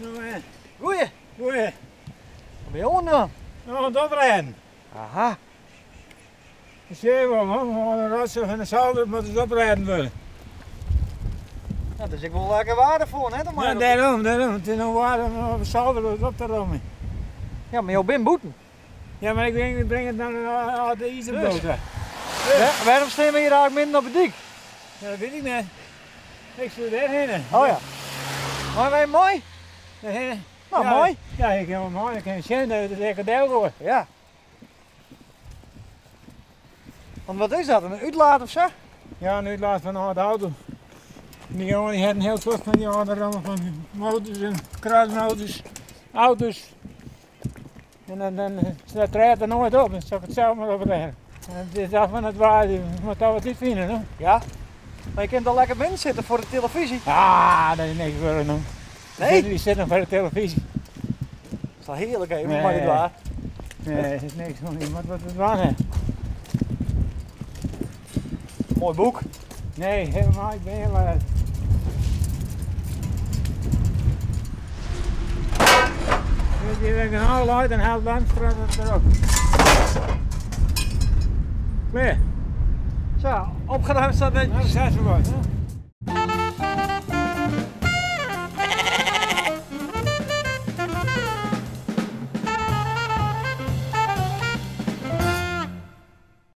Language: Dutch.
Goeie. Goeie. Wat ben je onder dan? Nog een oprijden. Aha. De zeewel, man. We gaan een rotsen van de zolder, moeten ze oprijden willen. Ja, dat is ik wel lekker waardevol, hè? Ja, daarom. Het is nog waar om de zolder op te rommen. Ja, maar jou bent boeten. Ja, maar ik breng het naar de ijzerboot. Ja, waarom staan we hier eigenlijk midden op het dik? Ja, dat weet ik niet. Ik zit daarheen. Oh ja. Maar wij mooi? Daarheen. Nou, Ja, mooi. Ja, ik heb hem mooi. Ik heb zien dat het lekker deel wordt. Ja. Want wat is dat? Een uitlaat of zo? Ja, nu laat van de auto. Die jongen die hadden heel veel van die andere rammen van motors en kruismotors, auto's. En dan staat rijdt er nooit op, dan zou ik het zelf maar oprijden. En het is af van het waarde, je moet dat wat niet vinden, hè? Ja. Maar je kunt al lekker binnen zitten voor de televisie. Ah, dat is niks voor hem. Nee? Die zitten voor de televisie. Dat is wel heerlijk even, Nee. maar niet waar. Nee, dat is niks van iemand wat het waar is. Mooi boek. Nee, helemaal, ik ben heel uit. Je bent een half uit en half lang straat erop. Klaar. Zo, opgeruimd staat netjes. Nou, dat is zo wat, hè?